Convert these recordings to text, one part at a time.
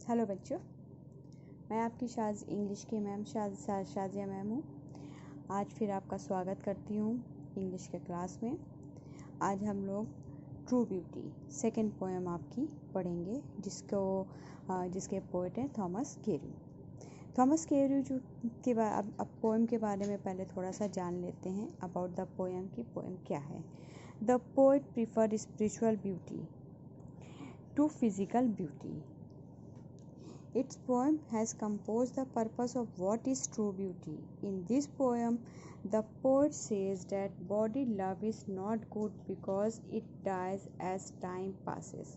Hello बच्चों, मैं आपकी इंग्लिश की मैम शाजिया मैम हूँ। आज फिर आपका स्वागत करती हूँ इंग्लिश के क्लास में। आज हम लोग ट्रू ब्यूटी सेकंड पोएम आपकी पढ़ेंगे, जिसके पोएट हैं थॉमस केरू जो के अब पोएम के बारे में पहले थोड़ा सा जान लेते हैं अबाउट द पोएम की पोएम क्या है। The poet preferred spiritual beauty to physical beauty. Its poem has composed the purpose of what is true beauty. In this poem, the poet says that body love is not good because it dies as time passes,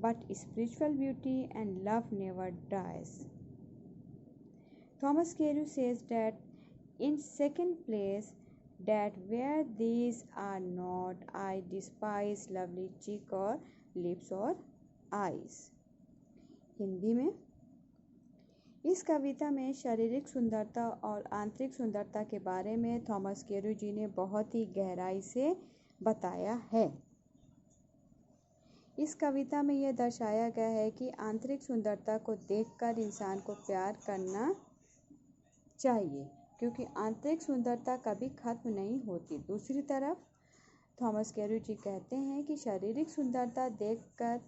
but spiritual beauty and love never dies. Thomas Carew says that in second place, that where these are not, I despise lovely cheek or lips or eyes. Hindi में, इस कविता में शारीरिक सुंदरता और आंतरिक सुंदरता के बारे में थॉमस केरू जी ने बहुत ही गहराई से बताया है। इस कविता में यह दर्शाया गया है कि आंतरिक सुंदरता को देखकर इंसान को प्यार करना चाहिए, क्योंकि आंतरिक सुंदरता कभी खत्म नहीं होती। दूसरी तरफ थॉमस केरू जी कहते हैं कि शारीरिक सुंदरता देखकर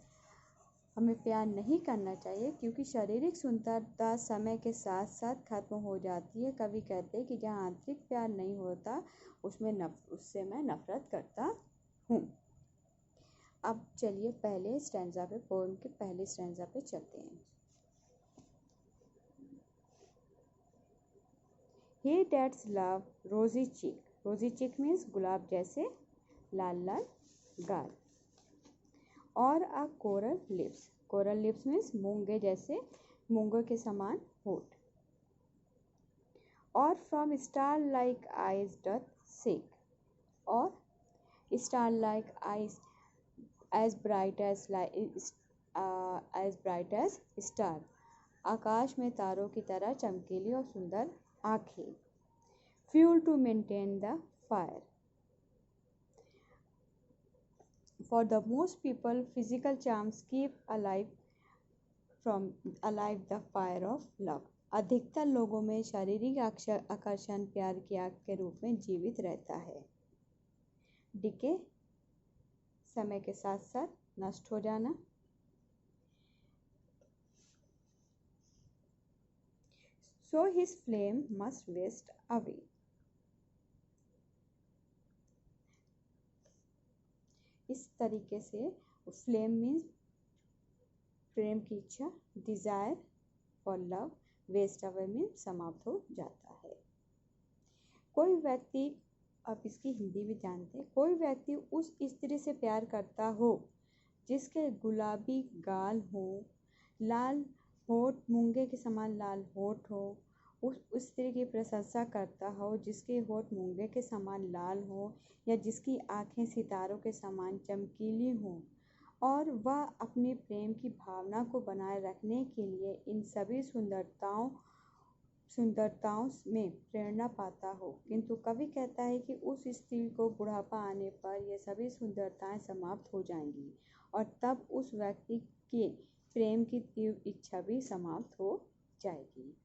हमें प्यार नहीं करना चाहिए, क्योंकि शारीरिक सुंदरता समय के साथ साथ खत्म हो जाती है। कवि कहते हैं कि जहाँ आंतरिक प्यार नहीं होता उससे मैं नफरत करता हूँ। अब चलिए पहले स्टैंजा पे, पोएम के पहले स्टैंजा पे चलते हैं। He that's love rosy cheek. Rosy cheek means गुलाब जैसे लाल लाल गाल। और a coral lips. Coral lips means मूंगे जैसे, मूंगों के समान होठ। और from star like eyes doth shake. और star like eyes as bright as star. आकाश में तारों की तरह चमकीली और सुंदर आँखें। Fuel to maintain the fire. For the most people, physical charms keep alive the fire of love. अधिकतर लोगों में शारीरिक आकर्षण प्यार की आग के रूप में जीवित रहता है। डिके, समय के साथ साथ नष्ट हो जाना। So his flame must waste away. इस तरीके से फ्लेम मीन्स प्रेम की इच्छा, desire for love, waste away means समाप्त हो जाता है। कोई व्यक्ति, अब इसकी हिंदी भी जानते हैं, कोई व्यक्ति उस स्त्री से प्यार करता हो जिसके गुलाबी गाल हो, लाल होठ, मूंगे के समान लाल होठ हो, उस स्त्री की प्रशंसा करता हो जिसके होठ मूंगे के समान लाल हो, या जिसकी आंखें सितारों के समान चमकीली हों, और वह अपने प्रेम की भावना को बनाए रखने के लिए इन सभी सुंदरताओं में प्रेरणा पाता हो। किंतु कवि कहता है कि उस स्त्री को बुढ़ापा आने पर ये सभी सुंदरताएं समाप्त हो जाएंगी, और तब उस व्यक्ति के प्रेम की तीव्र इच्छा भी समाप्त हो जाएगी।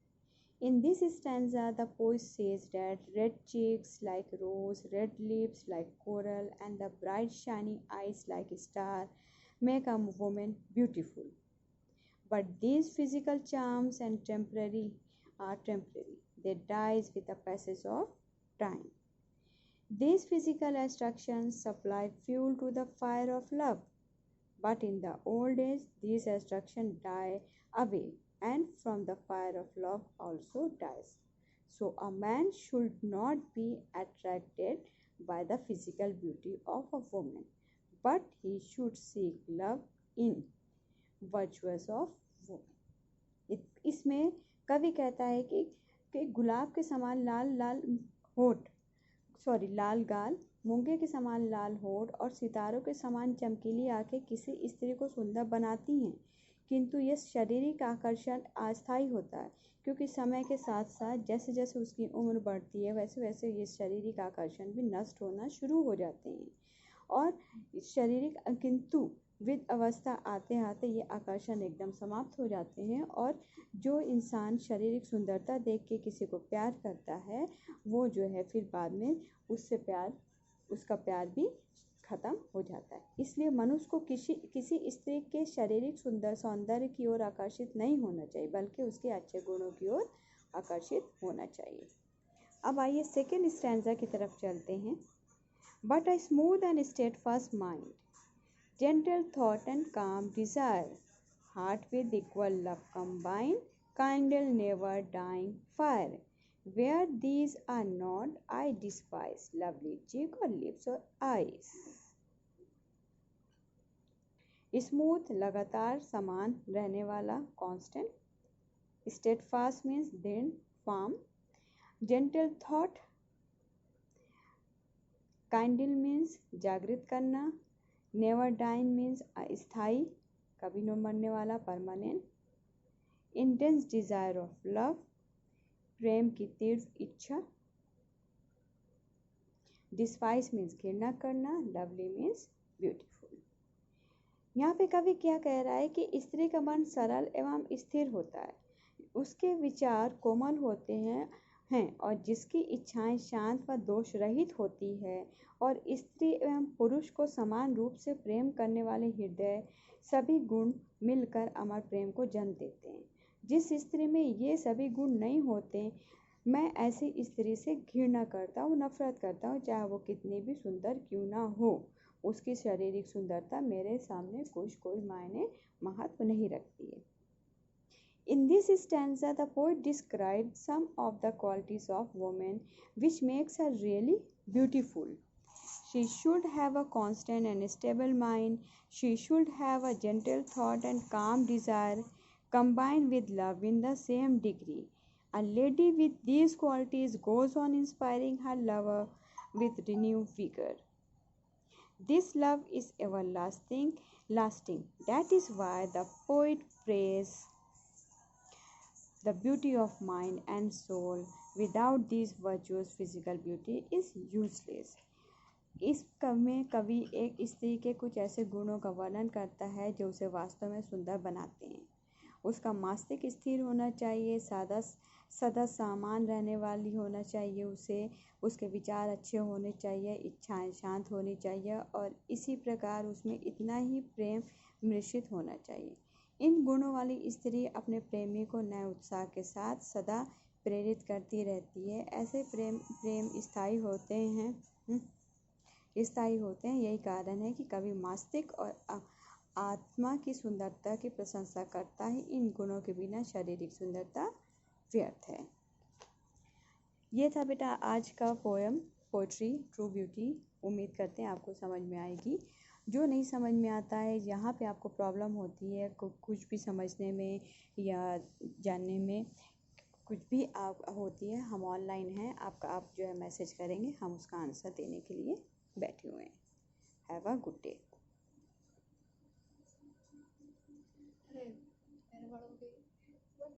In this stanza, the poet says that red cheeks like rose, red lips like coral, and the bright shining eyes like star make a woman beautiful. But these physical charms are temporary. They die with the passage of time. These physical attractions supply fuel to the fire of love. But in the old age, these attractions die away, and from the fire of love also dies. So a man should not be attracted by the physical beauty of a woman, but he should seek love in virtues of woman. इसमें कवि कहता है कि गुलाब के समान लाल गाल, मूंगे के समान लाल होठ और सितारों के समान चमकीली आंखें किसी स्त्री को सुंदर बनाती हैं, किंतु यह शारीरिक आकर्षण अस्थायी होता है, क्योंकि समय के साथ साथ जैसे जैसे उसकी उम्र बढ़ती है वैसे वैसे ये शारीरिक आकर्षण भी नष्ट होना शुरू हो जाते हैं। और किंतु वृद्ध अवस्था आते आते ये आकर्षण एकदम समाप्त हो जाते हैं और जो इंसान शारीरिक सुंदरता देख के किसी को प्यार करता है वो जो है फिर बाद में उसका प्यार भी खत्म हो जाता है। इसलिए मनुष्य को किसी स्त्री के शारीरिक सौंदर्य की ओर आकर्षित नहीं होना चाहिए, बल्कि उसके अच्छे गुणों की ओर आकर्षित होना चाहिए। अब आइए सेकेंड स्टैंजा की तरफ चलते हैं। But a smooth and steadfast mind, gentle thought and calm desire, heart with equal love combined, kindle never dying fire. Where these are not, I despise lovely cheek or lips or eyes. Smooth लगातार समान रहने वाला constant, steadfast means दृढ़ firm, gentle thought, kindle means जागृत करना, never dine means अस्थाई कभी न मरने वाला permanent, intense desire of love प्रेम की तीव्र इच्छा, डिस्पाइस मीन्स घृणा करना, लवली मीन्स ब्यूटीफुल। यहाँ पे कवि क्या कह रहा है कि स्त्री का मन सरल एवं स्थिर होता है, उसके विचार कोमल होते हैं और जिसकी इच्छाएं शांत व दोष रहित होती है और स्त्री एवं पुरुष को समान रूप से प्रेम करने वाले हृदय सभी गुण मिलकर अमर प्रेम को जन्म देते हैं। जिस स्त्री में ये सभी गुण नहीं होते, मैं ऐसी स्त्री से घृणा करता हूँ, नफरत करता हूँ, चाहे वो कितनी भी सुंदर क्यों ना हो। उसकी शारीरिक सुंदरता मेरे सामने कोई मायने महत्व नहीं रखती है। In this stanza, the poet describes some of the qualities of woman which makes her really beautiful. She should have a constant and stable mind. She should have a gentle thought and calm desire, combined with love in the same degree. A lady with these qualities goes on inspiring her lover with renewed vigor. This love is everlasting, lasting. That is why the poet praises the beauty of mind and soul. Without these virtues, physical beauty is useless. इस में कवि एक स्त्री के कुछ ऐसे गुणों का वर्णन करता है जो उसे वास्तव में सुंदर बनाते हैं। उसका मस्तिष्क स्थिर होना चाहिए, सदा सामान रहने वाली होना चाहिए, उसके विचार अच्छे होने चाहिए, इच्छाएं शांत होनी चाहिए और इसी प्रकार उसमें इतना ही प्रेम मिश्रित होना चाहिए। इन गुणों वाली स्त्री अपने प्रेमी को नए उत्साह के साथ सदा प्रेरित करती रहती है। ऐसे प्रेम स्थायी होते हैं। यही कारण है कि कवि मस्तिष्क और आत्मा की सुंदरता की प्रशंसा करता है। इन गुणों के बिना शारीरिक सुंदरता व्यर्थ है। ये था बेटा आज का पोएट्री ट्रू ब्यूटी। उम्मीद करते हैं आपको समझ में आएगी। जो नहीं समझ में आता है, यहाँ पे आपको प्रॉब्लम होती है कुछ भी समझने में या जानने में, कुछ भी आप होती है, हम ऑनलाइन हैं, आप जो है मैसेज करेंगे, हम उसका आंसर देने के लिए बैठे हुए हैं। Have a good day.